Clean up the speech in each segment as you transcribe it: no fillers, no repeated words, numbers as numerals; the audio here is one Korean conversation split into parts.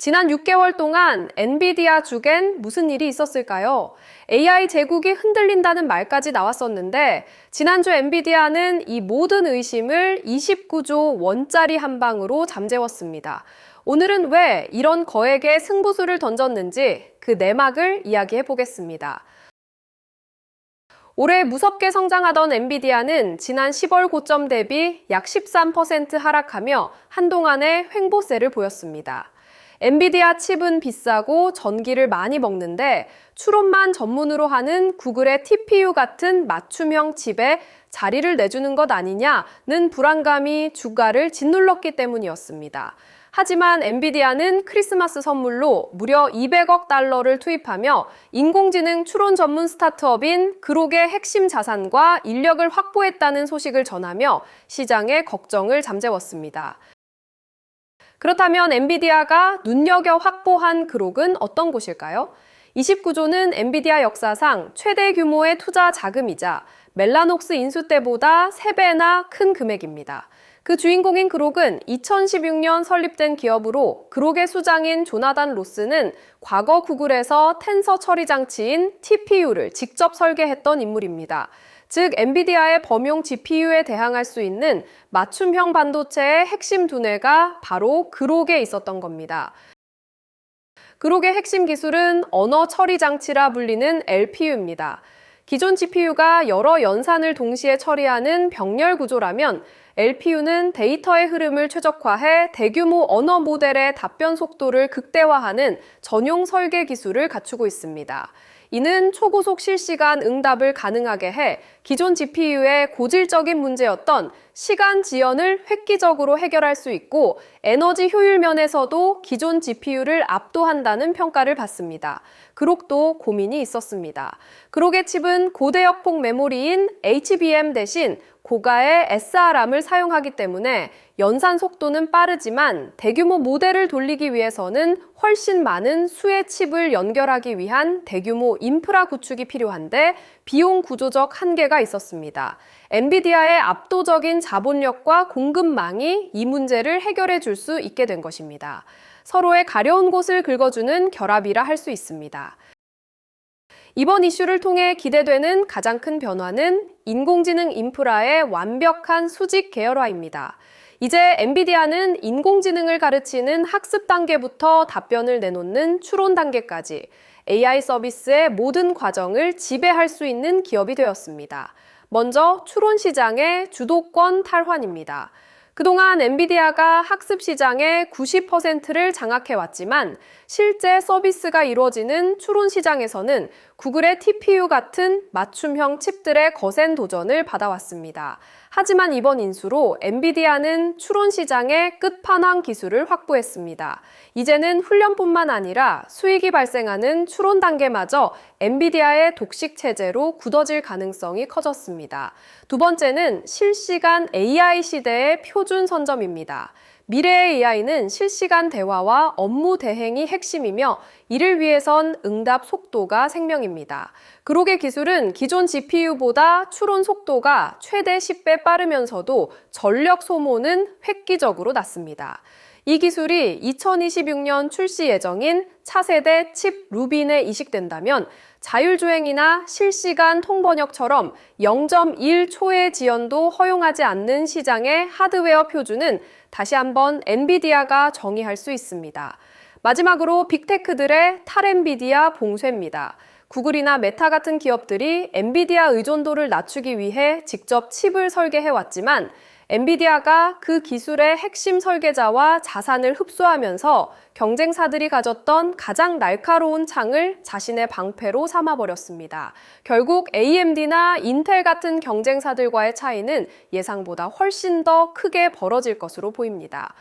지난 6개월 동안 엔비디아 주겐 무슨 일이 있었을까요? AI 제국이 흔들린다는 말까지 나왔었는데 지난주 엔비디아는 이 모든 의심을 29조 원짜리 한 방으로 잠재웠습니다. 오늘은 왜 이런 거액의 승부수를 던졌는지 그 내막을 이야기해 보겠습니다. 올해 무섭게 성장하던 엔비디아는 지난 10월 고점 대비 약 13% 하락하며 한동안의 횡보세를 보였습니다. 엔비디아 칩은 비싸고 전기를 많이 먹는데 추론만 전문으로 하는 구글의 TPU 같은 맞춤형 칩에 자리를 내주는 것 아니냐는 불안감이 주가를 짓눌렀기 때문이었습니다. 하지만 엔비디아는 크리스마스 선물로 무려 200억 달러를 투입하며 인공지능 추론 전문 스타트업인 그록의 핵심 자산과 인력을 확보했다는 소식을 전하며 시장의 걱정을 잠재웠습니다. 그렇다면 엔비디아가 눈여겨 확보한 그록은 어떤 곳일까요? 29조는 엔비디아 역사상 최대 규모의 투자 자금이자 멜라녹스 인수 때보다 3배나 큰 금액입니다. 그 주인공인 그록은 2016년 설립된 기업으로 그록의 수장인 조나단 로스는 과거 구글에서 텐서 처리 장치인 TPU를 직접 설계했던 인물입니다. 즉, 엔비디아의 범용 GPU에 대항할 수 있는 맞춤형 반도체의 핵심 두뇌가 바로 그록에 있었던 겁니다. 그록의 핵심 기술은 언어 처리 장치라 불리는 LPU입니다. 기존 GPU가 여러 연산을 동시에 처리하는 병렬 구조라면 LPU는 데이터의 흐름을 최적화해 대규모 언어 모델의 답변 속도를 극대화하는 전용 설계 기술을 갖추고 있습니다. 이는 초고속 실시간 응답을 가능하게 해 기존 GPU의 고질적인 문제였던 시간 지연을 획기적으로 해결할 수 있고 에너지 효율 면에서도 기존 GPU를 압도한다는 평가를 받습니다. 그록도 고민이 있었습니다. 그록의 칩은 고대역폭 메모리인 HBM 대신 고가의 SRAM을 사용하기 때문에 연산 속도는 빠르지만 대규모 모델을 돌리기 위해서는 훨씬 많은 수의 칩을 연결하기 위한 대규모 인프라 구축이 필요한데 비용 구조적 한계가 있었습니다. 엔비디아의 압도적인 자본력과 공급망이 이 문제를 해결해 줄 수 있게 된 것입니다. 서로의 가려운 곳을 긁어주는 결합이라 할 수 있습니다. 이번 이슈를 통해 기대되는 가장 큰 변화는 인공지능 인프라의 완벽한 수직 계열화입니다. 이제 엔비디아는 인공지능을 가르치는 학습 단계부터 답변을 내놓는 추론 단계까지 AI 서비스의 모든 과정을 지배할 수 있는 기업이 되었습니다. 먼저 추론 시장의 주도권 탈환입니다. 그동안 엔비디아가 학습 시장의 90%를 장악해왔지만 실제 서비스가 이루어지는 추론 시장에서는 구글의 TPU 같은 맞춤형 칩들의 거센 도전을 받아왔습니다. 하지만 이번 인수로 엔비디아는 추론 시장의 끝판왕 기술을 확보했습니다. 이제는 훈련뿐만 아니라 수익이 발생하는 추론 단계마저 엔비디아의 독식 체제로 굳어질 가능성이 커졌습니다. 두 번째는 실시간 AI 시대의 표준 선점입니다. 미래의 AI는 실시간 대화와 업무 대행이 핵심이며 이를 위해선 응답 속도가 생명입니다. 그록의 기술은 기존 GPU보다 추론 속도가 최대 10배 빠르면서도 전력 소모는 획기적으로 낮습니다. 이 기술이 2026년 출시 예정인 차세대 칩 루빈에 이식된다면 자율주행이나 실시간 통번역처럼 0.1초의 지연도 허용하지 않는 시장의 하드웨어 표준은 다시 한번 엔비디아가 정의할 수 있습니다. 마지막으로 빅테크들의 탈엔비디아 봉쇄입니다. 구글이나 메타 같은 기업들이 엔비디아 의존도를 낮추기 위해 직접 칩을 설계해왔지만 엔비디아가 그 기술의 핵심 설계자와 자산을 흡수하면서 경쟁사들이 가졌던 가장 날카로운 창을 자신의 방패로 삼아버렸습니다. 결국 AMD나 인텔 같은 경쟁사들과의 차이는 예상보다 훨씬 더 크게 벌어질 것으로 보입니다.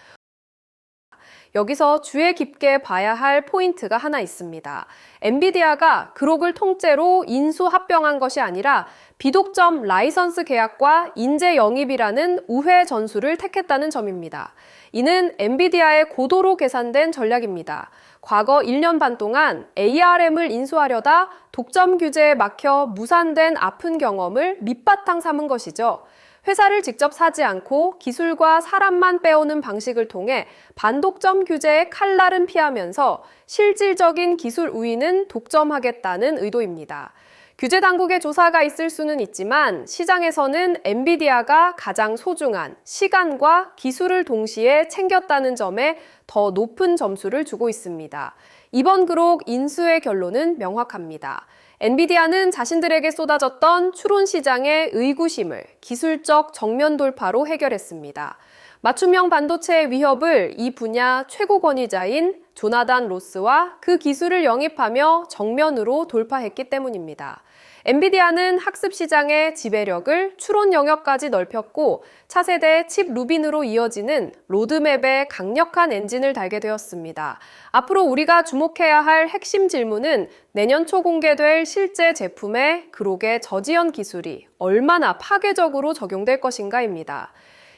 여기서 주의 깊게 봐야 할 포인트가 하나 있습니다. 엔비디아가 그록을 통째로 인수 합병한 것이 아니라 비독점 라이선스 계약과 인재 영입이라는 우회 전술을 택했다는 점입니다. 이는 엔비디아의 고도로 계산된 전략입니다. 과거 1년 반 동안 ARM을 인수하려다 독점 규제에 막혀 무산된 아픈 경험을 밑바탕 삼은 것이죠. 회사를 직접 사지 않고 기술과 사람만 빼오는 방식을 통해 반독점 규제의 칼날은 피하면서 실질적인 기술 우위는 독점하겠다는 의도입니다. 규제 당국의 조사가 있을 수는 있지만 시장에서는 엔비디아가 가장 소중한 시간과 기술을 동시에 챙겼다는 점에 더 높은 점수를 주고 있습니다. 이번 그룹 인수의 결론은 명확합니다. 엔비디아는 자신들에게 쏟아졌던 추론 시장의 의구심을 기술적 정면 돌파로 해결했습니다. 맞춤형 반도체의 위협을 이 분야 최고 권위자인 조나단 로스와 그 기술을 영입하며 정면으로 돌파했기 때문입니다. 엔비디아는 학습 시장의 지배력을 추론 영역까지 넓혔고 차세대 칩 루빈으로 이어지는 로드맵에 강력한 엔진을 달게 되었습니다. 앞으로 우리가 주목해야 할 핵심 질문은 내년 초 공개될 실제 제품의 그록의 저지연 기술이 얼마나 파괴적으로 적용될 것인가입니다.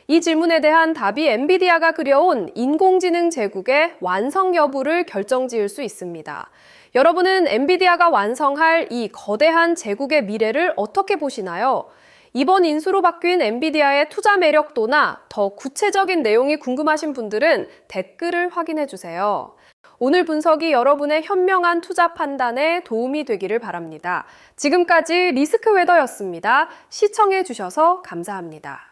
이 질문에 대한 답이 엔비디아가 그려온 인공지능 제국의 완성 여부를 결정지을 수 있습니다. 여러분은 엔비디아가 완성할 이 거대한 제국의 미래를 어떻게 보시나요? 이번 인수로 바뀐 엔비디아의 투자 매력도나 더 구체적인 내용이 궁금하신 분들은 댓글을 확인해 주세요. 오늘 분석이 여러분의 현명한 투자 판단에 도움이 되기를 바랍니다. 지금까지 리스크웨더였습니다. 시청해 주셔서 감사합니다.